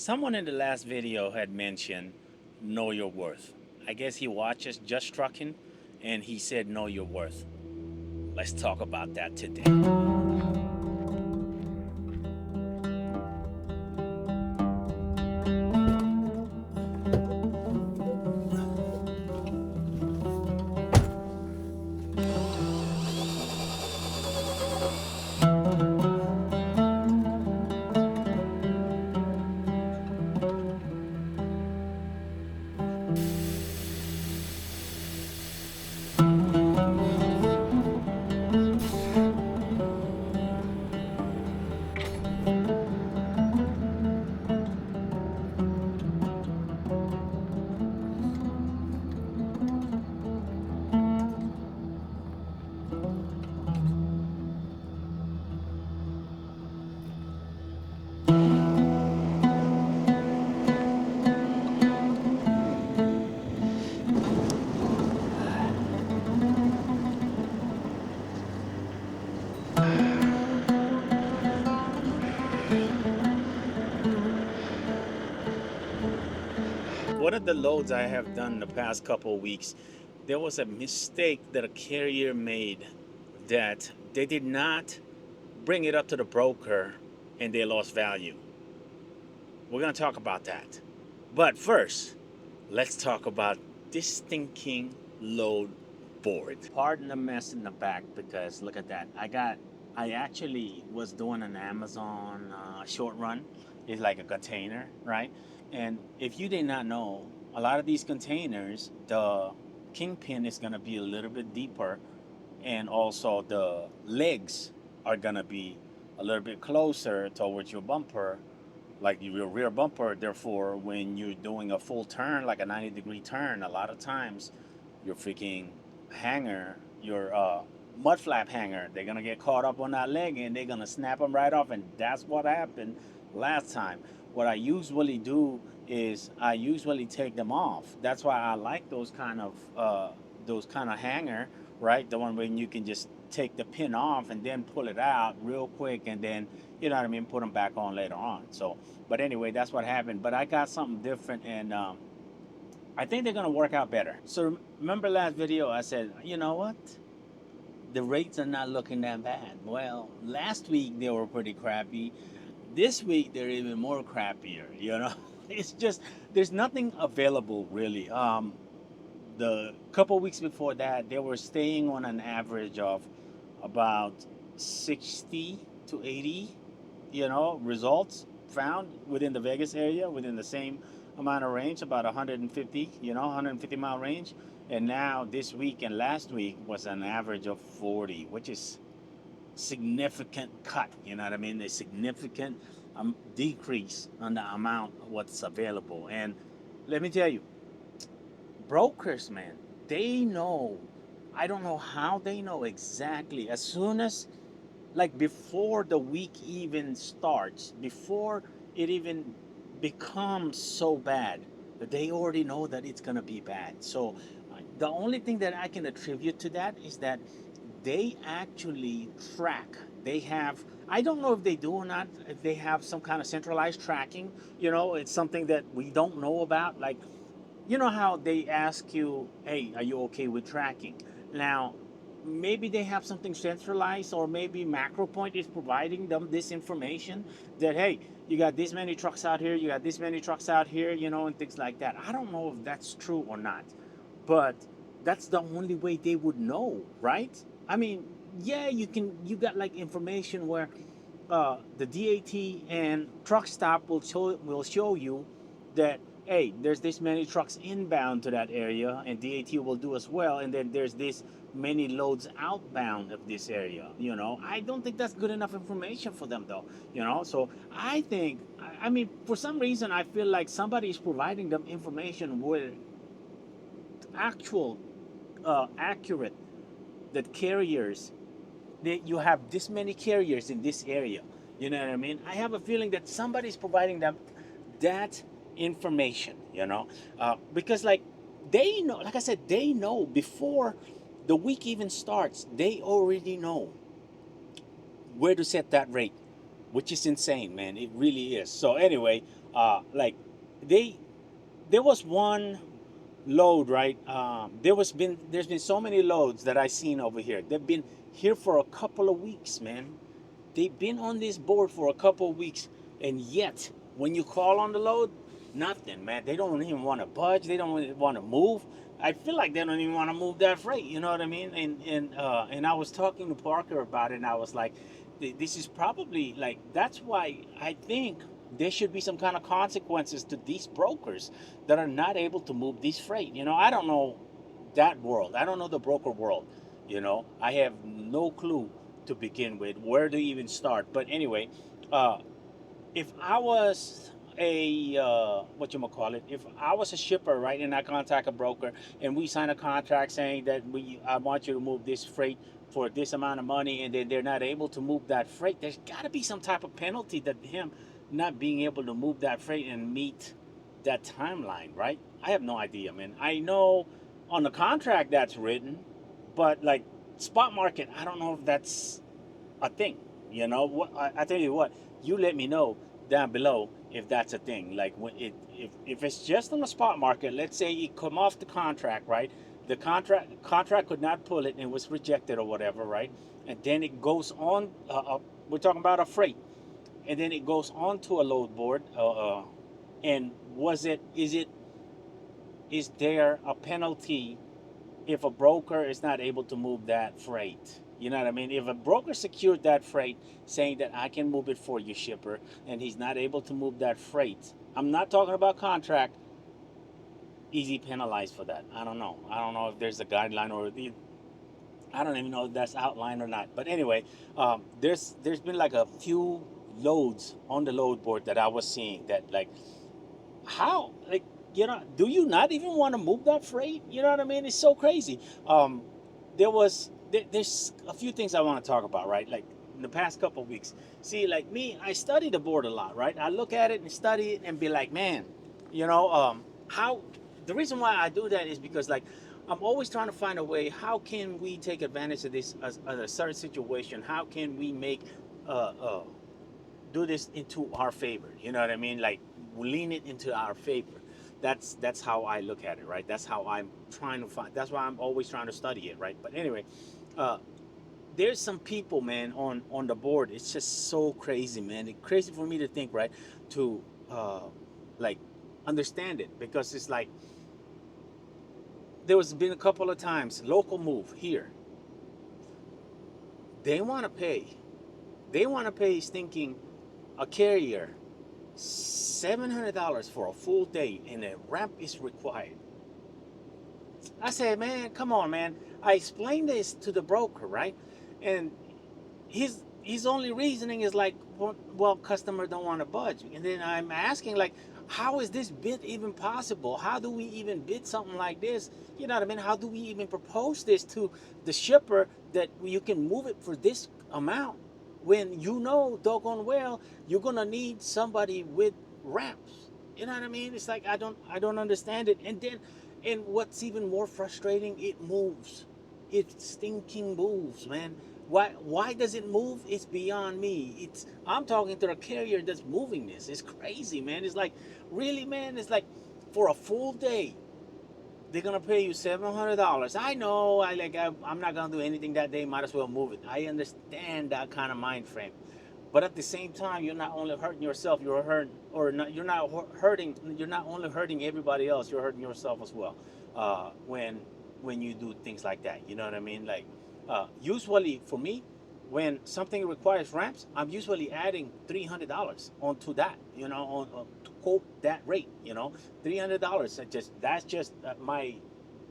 Someone in the last video had mentioned know your worth. I guess he watches Just Trucking and he said know your worth. Let's talk about that today. One of the loads I have done the past couple of weeks, there was a mistake that a carrier made that they did not bring it up to the broker and they lost value. We're going to talk about that. But first, let's talk about this stinking load board. Pardon the mess in the back because look at that. I actually was doing an Amazon short run. It's like a container, right? And if you did not know, a lot of these containers, the kingpin is going to be a little bit deeper, and also the legs are going to be a little bit closer towards your bumper, like your rear bumper. Therefore, when you're doing a full turn, like a 90-degree turn, a lot of times your freaking hanger, your mud flap hanger, they're gonna get caught up on that leg and they're gonna snap them right off. And that's what happened last time. What I usually do is I usually take them off. That's why I like those kind of hanger, right? The one when you can just take the pin off and then pull it out real quick, and then you know what I mean, put them back on later on. So, but anyway, that's what happened. But I got something different, and I think they're gonna work out better. So remember last video I said, you know what? The rates are not looking that bad. Well, last week they were pretty crappy. This week they're even more crappier. You know, it's just there's nothing available really. The couple weeks before that, they were staying on an average of about 60 to 80, results found within the Vegas area, within the same amount of range, about 150, 150-mile range. And now this week and last week was an average of 40, which is significant cut. You know what I mean? A significant decrease on the amount of what's available. And let me tell you, brokers, man, they know. I don't know how they know exactly. As soon as, like, before the week even starts, before it even becomes so bad, that they already know that it's gonna be bad. So the only thing that I can attribute to that is that they actually track. They have, I don't know if they do or not, if they have some kind of centralized tracking. It's something that we don't know about. Like, you know how they ask you, hey, are you okay with tracking? Now, maybe they have something centralized, or maybe MacroPoint is providing them this information that, hey, you got this many trucks out here, you got this many trucks out here, and things like that. I don't know if that's true or not, but that's the only way they would know, right? I mean, yeah, you got like information where the DAT and truck stop will show you that, hey, there's this many trucks inbound to that area, and DAT will do as well, and then there's this many loads outbound of this area. I don't think that's good enough information for them, though. So I think, I mean, for some reason, I feel like somebody is providing them information where actual, accurate, that carriers, that you have this many carriers in this area. You know what I mean? I have a feeling that somebody's providing them that information, because, like, they know, like I said, they know before the week even starts, they already know where to set that rate, which is insane, man. It really is. So anyway, Like they there was one load, right? There's been so many loads that I seen over here. They've been here for a couple of weeks, man. They've been on this board for a couple of weeks, and yet when you call on the load, nothing, man. They don't even want to budge. They don't want to move. I feel like they don't even want to move that freight. You know what I mean? And I was talking to Parker about it, and I was like, this is probably like that's why I think there should be some kind of consequences to these brokers that are not able to move this freight. You know, I don't know that world. I don't know the broker world. You know, I have no clue to begin with where to even start. But anyway, uh, if I was a what you call it, if I was a shipper, right, and I contact a broker and we sign a contract saying that I want you to move this freight for this amount of money, and then they're not able to move that freight, there's got to be some type of penalty that him not being able to move that freight and meet that timeline, right? I have no idea, man. I know on the contract that's written, but like spot market, I don't know if that's a thing. You know what? I tell you what. You let me know down below if that's a thing. Like when if it's just on the spot market, let's say you come off the contract, right? The contract could not pull it and it was rejected or whatever, right? And then it goes on. We're talking about a freight, and then it goes on to a load board. And is there a penalty if a broker is not able to move that freight? You know what I mean? If a broker secured that freight saying that I can move it for you, shipper, and he's not able to move that freight, I'm not talking about contract, easy penalized for that. I don't know. I don't know if there's a guideline or I don't even know if that's outlined or not. But anyway, there's been like a few loads on the load board that I was seeing that like how like do you not even want to move that freight? You know what I mean? It's so crazy. There's a few things I want to talk about, right? Like in the past couple of weeks. See, like me, I study the board a lot, right? I look at it and study it and be like, man, how the reason why I do that is because like I'm always trying to find a way, how can we take advantage of this as a certain situation? How can we make uh, uh, do this into our favor? You know what I mean? Like lean it into our favor. That's how I look at it, right? That's how I'm trying to find. That's why I'm always trying to study it, right? But anyway, uh, there's some people, man, on the board. It's just so crazy, man. It's crazy for me to think, right? To like understand it because it's like there was been a couple of times local move here. They want to pay. They want to pay stinking a carrier $700 for a full day, and a ramp is required. I said, man, come on, man. I explained this to the broker, right? And his only reasoning is like, well, customer don't want to budge. And then I'm asking, like, how is this bid even possible? How do we even bid something like this? You know what I mean? How do we even propose this to the shipper that you can move it for this amount when you know doggone well you're gonna need somebody with ramps? You know what I mean? It's like I don't understand it. And what's even more frustrating, it moves. It stinking moves, man. Why does it move? It's beyond me. I'm talking to the carrier that's moving this. It's crazy, man. It's like, really, man. It's like for a full day, they're gonna pay you $700. I know. I'm not gonna do anything that day. Might as well move it. I understand that kind of mind frame, but at the same time, you're not only hurting yourself. You're hurting, or not, you're not hurting. You're not only hurting everybody else. You're hurting yourself as well. When you do things like that, you know what I mean? Like, usually for me, when something requires ramps, I'm usually adding $300 onto that. To quote that rate. $300. That's just my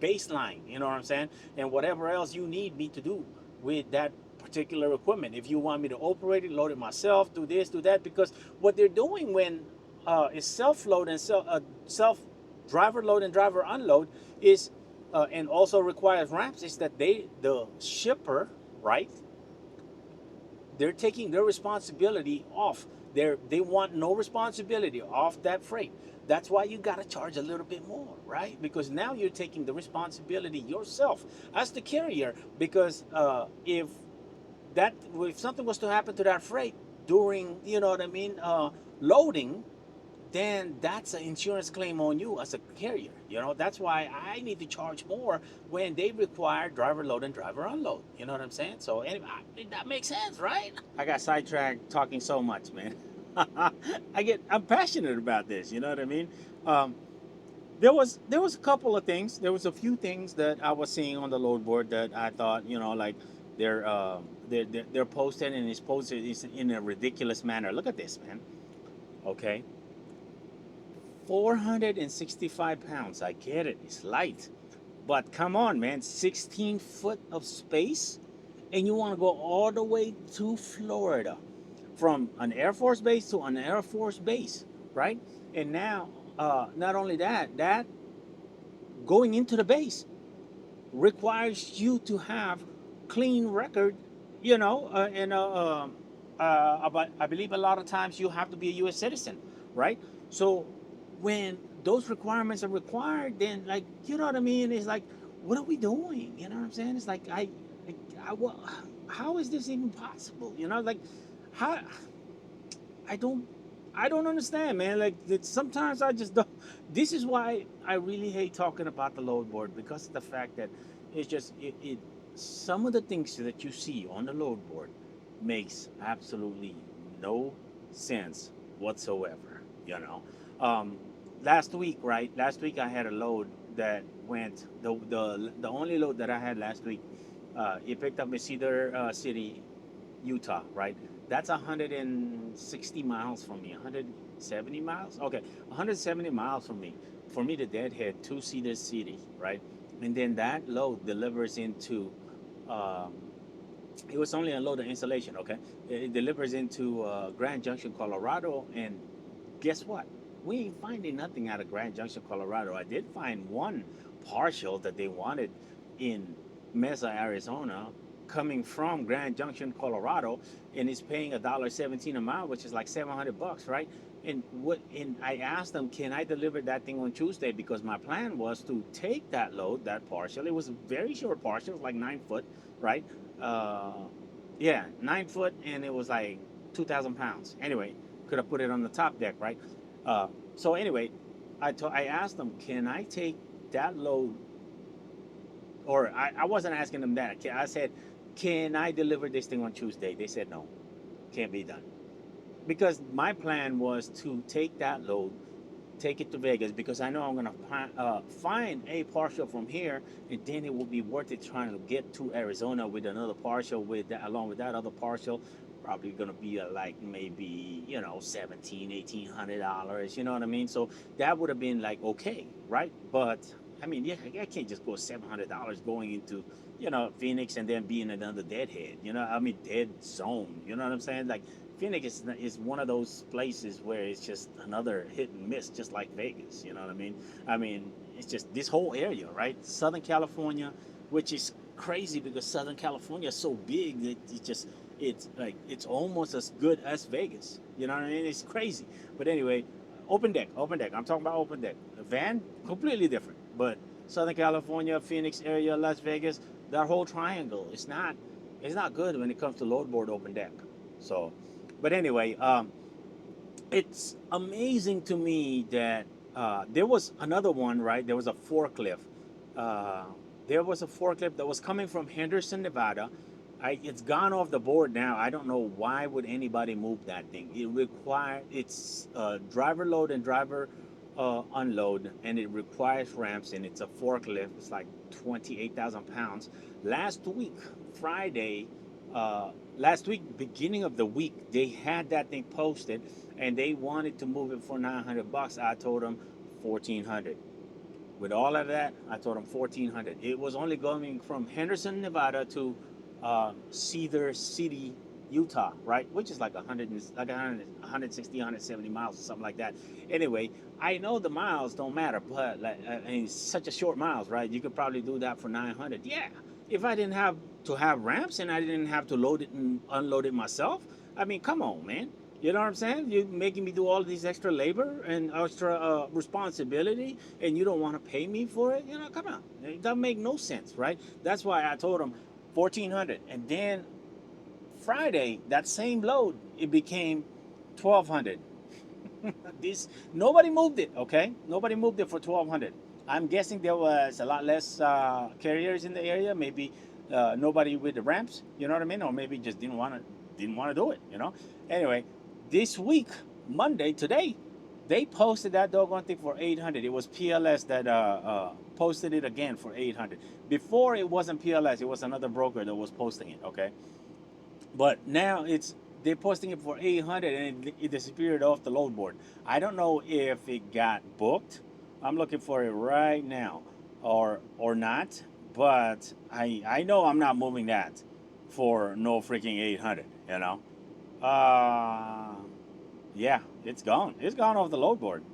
baseline. You know what I'm saying? And whatever else you need me to do with that particular equipment. If you want me to operate it, load it myself, do this, do that, because what they're doing when it's self load and self driver load and driver unload is and also requires ramps is that the shipper, right, they're taking their responsibility off. They want no responsibility off that freight. That's why you got to charge a little bit more, right? Because now you're taking the responsibility yourself as the carrier. Because if something was to happen to that freight during, you know what I mean, loading, then that's an insurance claim on you as a carrier. That's why I need to charge more when they require driver load and driver unload. You know what I'm saying? So anyway, that makes sense, right? I got sidetracked talking so much, man. I'm passionate about this. You know what I mean? Um, there was a couple of things. There was a few things that I was seeing on the load board that I thought, like they're posted, and it's posted in a ridiculous manner. Look at this, man. Okay, 465 pounds. I get it. It's light. But come on, man. 16 foot of space. And you want to go all the way to Florida from an Air Force base to an Air Force base, right? And now, not only that going into the base requires you to have clean record, and I believe a lot of times you have to be a U.S. citizen, right? So when those requirements are required, then like you know what I mean? It's like, what are we doing? You know what I'm saying? It's like how is this even possible? Like how I don't I don't understand, man. Like sometimes I just don't. This is why I really hate talking about the load board, because of the fact that it's just it some of the things that you see on the load board makes absolutely no sense whatsoever. You know, um, last week, right? Last week I had a load that went the only load that I had last week. It picked up in Cedar City, Utah, right? That's 160 miles from me. 170 miles? Okay, 170 miles from me. For me to deadhead to Cedar City, right? And then that load delivers into, um, it was only a load of insulation, okay? It delivers into Grand Junction, Colorado. And guess what? We ain't finding nothing out of Grand Junction, Colorado. I did find one partial that they wanted in Mesa, Arizona, coming from Grand Junction, Colorado, and it's paying $1.17 a mile, which is like $700, right? And I asked them, can I deliver that thing on Tuesday? Because my plan was to take that load, that partial. It was a very short partial, it was like 9 foot, right? Uh, yeah, 9 foot, and it was like 2,000 pounds. Anyway, could have put it on the top deck, right? So anyway, I asked them, can I take that load? Or I wasn't asking them that. I said, can I deliver this thing on Tuesday? They said no, can't be done. Because my plan was to take that load, take it to Vegas, because I know I'm going to find a partial from here, and then it will be worth it trying to get to Arizona with another partial, with that, along with that other partial. Probably going to be like maybe 17, $1,800. You know what I mean? So that would have been like okay, right? But I mean, yeah, I can't just go $700 going into Phoenix and then being another deadhead. I mean, dead zone. You know what I'm saying? Like Phoenix is one of those places where it's just another hit and miss, just like Vegas. You know what I mean? I mean, it's just this whole area, right? Southern California, which is crazy because Southern California is so big that it's like it's almost as good as Vegas. You know what I mean? It's crazy. But anyway, open deck, open deck. I'm talking about open deck. The van, completely different. But Southern California, Phoenix area, Las Vegas, that whole triangle, it's not good when it comes to load board open deck. So, but anyway, it's amazing to me that there was another one, right? There was a forklift. Uh, there was a forklift that was coming from Henderson, Nevada. It's gone off the board now. I don't know why would anybody move that thing. It's driver load and driver unload, and it requires ramps, and it's a forklift. It's like 28,000 pounds. Last week, Friday, last week, beginning of the week, they had that thing posted, and they wanted to move it for $900. I told them 1,400. With all of that, I told them 1,400. It was only going from Henderson, Nevada to Cedar City, Utah, right? Which is like 160, 170 miles or something like that. Anyway, I know the miles don't matter, but like, I mean, such a short miles, right? You could probably do that for 900. Yeah, if I didn't have to have ramps and I didn't have to load it and unload it myself, I mean, come on, man. You know what I'm saying? You're making me do all these extra labor and extra responsibility, and you don't want to pay me for it? Come on. It doesn't make no sense, right? That's why I told them 1,400. And then Friday, that same load, it became 1,200. This nobody moved it. Okay, nobody moved it for 1,200. I'm guessing there was a lot less carriers in the area. Maybe nobody with the ramps. You know what I mean? Or maybe just didn't want to do it. Anyway, this week, Monday, today, they posted that doggone thing for 800. It was PLS that posted it again for 800. Before it wasn't PLS, it was another broker that was posting it. Okay, but now they're posting it for 800 and it disappeared off the load board. I don't know if it got booked. I'm looking for it right now, or not. But I know I'm not moving that for no freaking 800. Uh, yeah, it's gone. It's gone off the load board.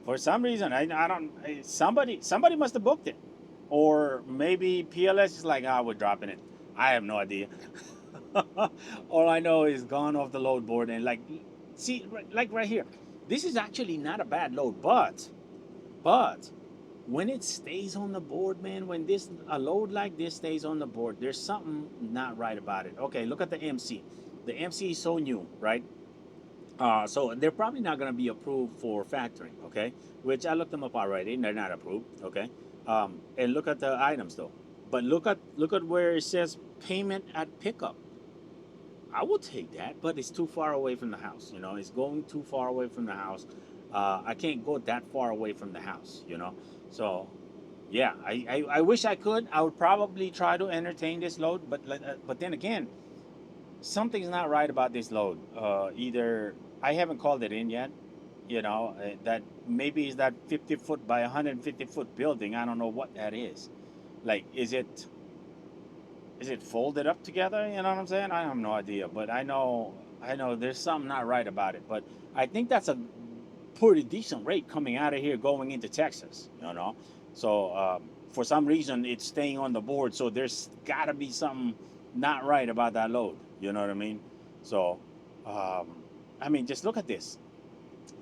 For some reason, I don't. Somebody must have booked it, or maybe PLS is like, we're dropping it. I have no idea. All I know is gone off the load board and like, see, like right here, this is actually not a bad load, but when it stays on the board, man, when this a load like this stays on the board, there's something not right about it. Okay, look at the MC. The MC is so new, right? So they're probably not going to be approved for factoring, okay? Which I looked them up already, and they're not approved, okay? And look at the items though. But look at where it says payment at pickup. I will take that, but it's too far away from the house. It's going too far away from the house. I can't go that far away from the house. So, yeah, I wish I could. I would probably try to entertain this load, but then again, something's not right about this load. Either I haven't called it in yet. That maybe is that 50 foot by 150 foot building. I don't know what that is. Like, is it folded up together? You know what I'm saying? I have no idea, but I know there's something not right about it. But I think that's a pretty decent rate coming out of here going into Texas. So for some reason it's staying on the board. So there's got to be something not right about that load. You know what I mean? So, um, I mean, just look at this.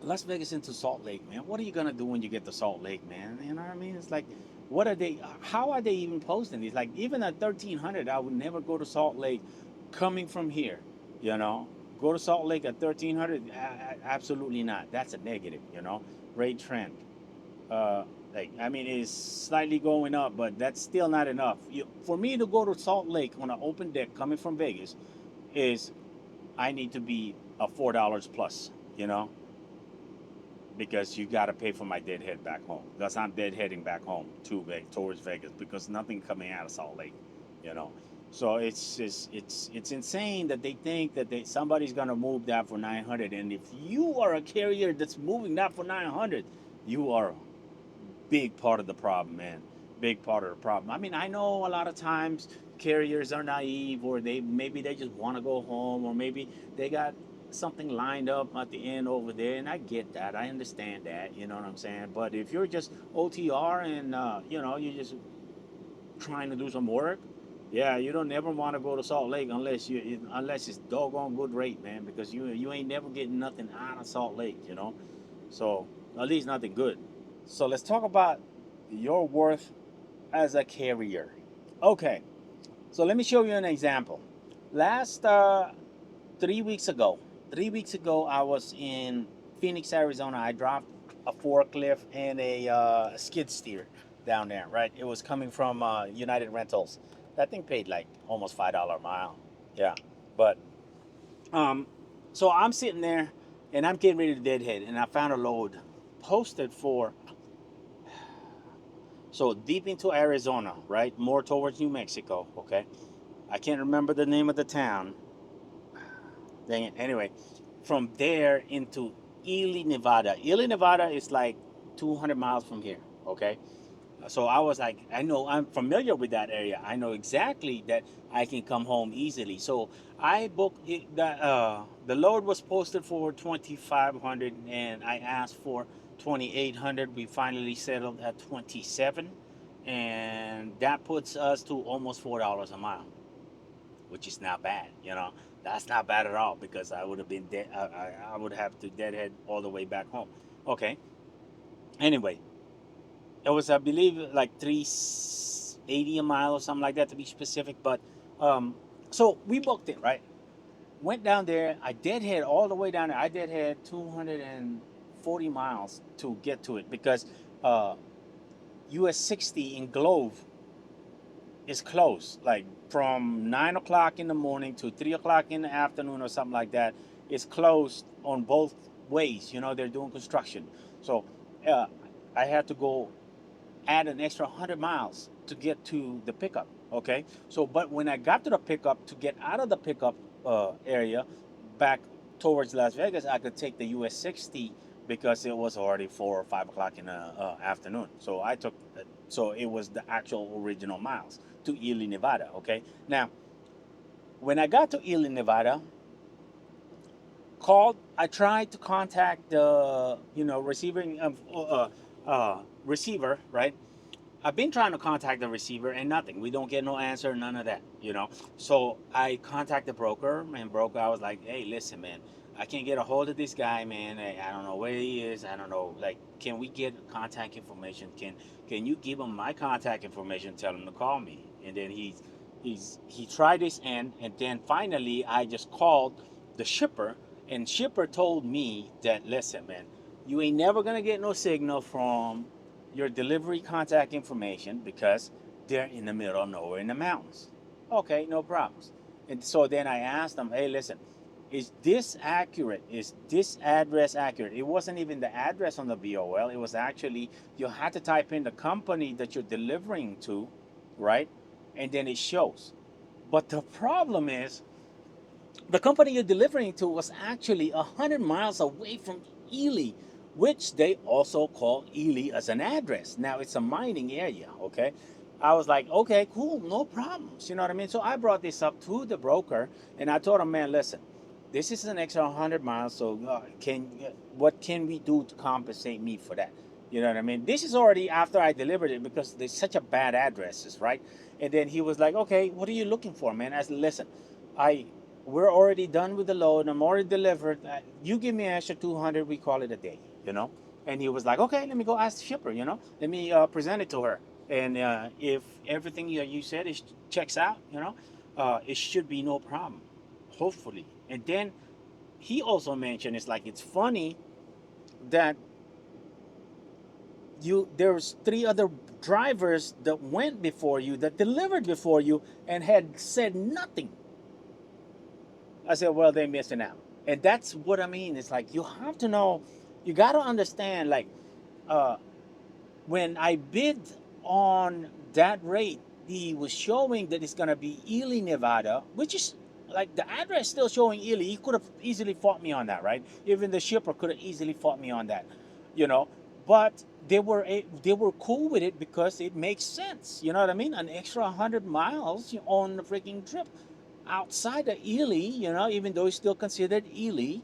Las Vegas into Salt Lake, man. What are you gonna do when you get to Salt Lake, man? You know what I mean? It's like, what are they? How are they even posting these? Like, even at 1,300, I would never go to Salt Lake, coming from here. You know, go to Salt Lake at 1,300? Absolutely not. That's a negative. Rate trend. Uh, like, I mean, it's slightly going up, but that's still not enough. For me to go to Salt Lake on an open deck coming from Vegas, is I need to be a $4 plus. You know because you got to pay for my deadhead back home. Because I'm deadheading back home towards Vegas, because nothing coming out of Salt Lake, you know. So it's insane that they think that somebody's gonna move that for 900, and if you are a carrier that's moving that for 900, you are a big part of the problem, man. Big part of the problem. I mean, I know a lot of times carriers are naive, or they just want to go home, or maybe they got something lined up at the end over there, and I get that. I understand that. You know what I'm saying? But if you're just OTR and you're just trying to do some work, yeah, you don't never want to go to Salt Lake unless it's doggone good rate, man, because you ain't never getting nothing out of Salt Lake. So at least nothing good. So let's talk about your worth as a carrier. Okay, so let me show you an example. Last 3 weeks ago, 3 weeks ago, I was in Phoenix, Arizona. I dropped a forklift and a skid steer down there. Right, it was coming from United Rentals. That thing paid like almost $5 a mile. Yeah, but um, so I'm sitting there and I'm getting ready to deadhead, and I found a load posted for so deep into Arizona, right? More towards New Mexico, okay? I can't remember the name of the town. Dang it. Anyway, from there into Ely, Nevada. Ely, Nevada is like 200 miles from here, okay? So I was like, I know I'm familiar with that area. I know exactly that I can come home easily. So I booked it. The load was posted for 2,500, and I asked for 2,800. We finally settled at 27, and that puts us to almost $4 a mile, which is not bad. That's not bad at all, because I would have been dead. I would have to deadhead all the way back home. Okay. Anyway, it was, I believe, like 380 a mile or something like that, to be specific. But so we booked it, right? Went down there. I deadhead all the way down there. I deadhead 240 40 miles to get to it because uh, US 60 in Glove is closed. Like from 9 o'clock in the morning to 3 o'clock in the afternoon or something like that. It's closed on both ways. You know, they're doing construction. So uh, I had to go add an extra 100 miles to get to the pickup. Okay. So, but when I got to the pickup to get out of the pickup area back towards Las Vegas, I could take the US 60 because it was already 4 or 5 o'clock in the afternoon. So I took, so it was the actual original miles to Ely, Nevada. Okay. Now, when I got to Ely, Nevada, I tried to contact the, receiving, receiver, right? I've been trying to contact the receiver and nothing. We don't get no answer, none of that. So I contacted the broker, and broker, I was like, hey, listen, man, I can't get a hold of this guy, man. I don't know where he is. I don't know. Like, can we get contact information? Can you give him my contact information? Tell him to call me. And then he tried his end, and then finally I just called the shipper, and shipper told me that, listen, man, you ain't never gonna get no signal from your delivery contact information because they're in the middle of nowhere in the mountains. Okay, no problems. And so then I asked them, hey, listen, is this accurate? Is this address accurate? It wasn't even the address on the BOL. It was actually, you had to type in the company that you're delivering to, right? And then it shows. But the problem is, the company you're delivering to was actually 100 miles away from Ely, which they also call Ely as an address. Now it's a mining area, okay? I was like, okay, cool, no problems. You know what I mean? So I brought this up to the broker, and I told him, man, listen, this is an extra 100 miles, so what can we do to compensate me for that? You know what I mean? This is already after I delivered it because there's such a bad addresses, right? And then he was like, okay, what are you looking for, man? I said, listen, I we're already done with the load. I'm already delivered. You give me an extra 200. We call it a day, you know? And he was like, okay, let me go ask the shipper, Let me present it to her. And if everything you said checks out, it should be no problem, hopefully. And then he also mentioned it's funny that there's three other drivers that went before you, that delivered before you, and had said nothing. I said, well, they're missing out. And that's what I mean. It's like you have to know, you got to understand, like, uh, when I bid on that rate, he was showing that it's going to be Ely, Nevada, which is like the address still showing Ely. He could have easily fought me on that, right? Even the shipper could have easily fought me on that, you know. But they were cool with it because it makes sense. You know what I mean? An extra 100 miles on the freaking trip outside of Ely, even though it's still considered Ely,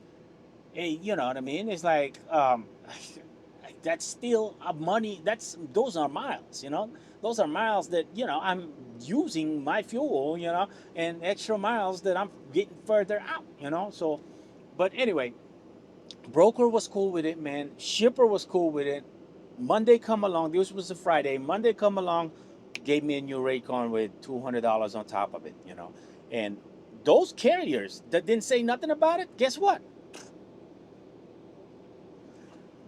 you know what I mean? It's like that's still a money. Those are miles, Those are miles that I'm using my fuel, and extra miles that I'm getting further out, So, but anyway, broker was cool with it, man. Shipper was cool with it. Monday come along. This was a Friday. Monday come along, gave me a new Raycon with $200 on top of it. And those carriers that didn't say nothing about it, guess what?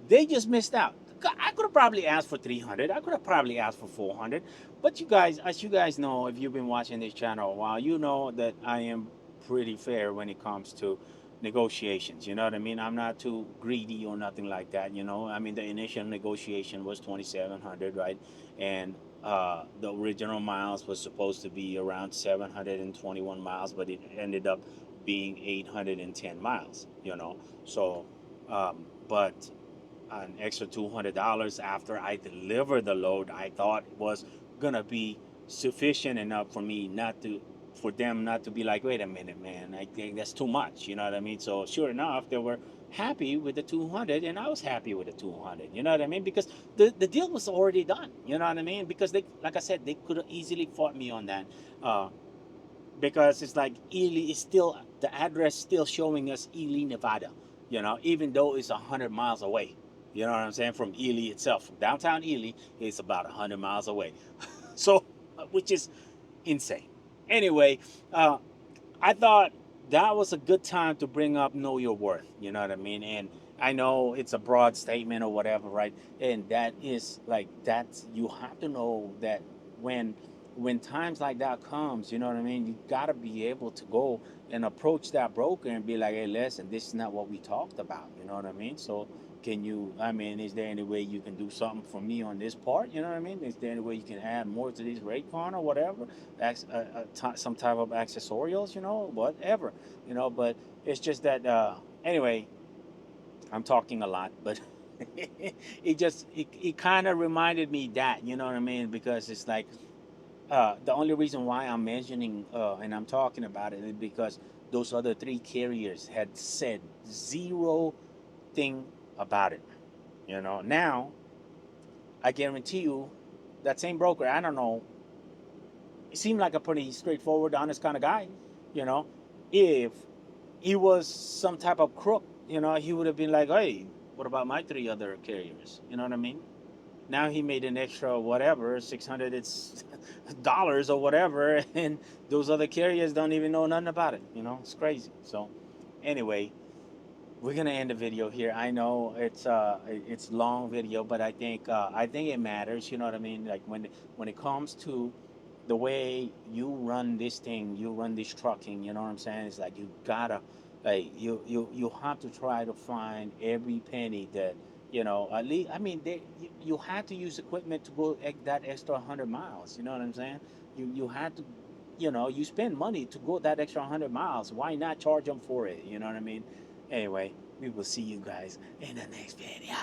They just missed out. I could have probably asked for 300. I could have probably asked for 400. But you guys, as you guys know, if you've been watching this channel a while, you know that I am pretty fair when it comes to negotiations. You know what I mean? I'm not too greedy or nothing like that. I mean, the initial negotiation was 2,700, right? And the original miles was supposed to be around 721 miles, but it ended up being 810 miles. So, but an extra $200 after I delivered the load, I thought was gonna be sufficient enough for me for them not to be like, wait a minute, man, I think that's too much. You know what I mean? So sure enough, they were happy with the 200, and I was happy with the 200. You know what I mean? Because the deal was already done. You know what I mean? Because they, like I said, they could have easily fought me on that. Because it's like Ely is still, the address still showing us Ely, Nevada. Even though it's 100 miles away. You know what I'm saying? From Ely itself, from downtown Ely, it's about 100 miles away. So, which is insane. Anyway, I thought that was a good time to bring up Know Your Worth. You know what I mean? I know it's a broad statement or whatever, right? And that is like that's you have to know that when when times like that comes, you know what I mean? You gotta be able to go and approach that broker and be like, hey, listen, this is not what we talked about. You know what I mean? So can you? I mean, is there any way you can do something for me on this part? You know what I mean? Is there any way you can add more to this rate card or whatever? Some type of accessorials, you know, whatever, you know. But it's just that anyway. I'm talking a lot, but it kind of reminded me that, you know what I mean? Because it's like the only reason why I'm mentioning and I'm talking about it is because those other three carriers had said zero thing about it. You know, now I guarantee you that same broker, I don't know, he seemed like a pretty straightforward, honest kind of guy. You know, if he was some type of crook, you know, he would have been like, hey, what about my three other carriers? You know what I mean? Now he made an extra whatever, 600 it's dollars or whatever, and those other carriers don't even know nothing about it. You know, it's crazy. So anyway, we're gonna end the video here. I know it's long video, but I think it matters. You know what I mean? Like when it comes to the way you run this thing, you run this trucking. You know what I'm saying? It's like you gotta, like you have to try to find every penny that you know. At least I mean, you had to use equipment to go that extra 100 miles. You know what I'm saying? You had to. You know, you spend money to go that extra 100 miles. Why not charge them for it? You know what I mean? Anyway, we will see you guys in the next video.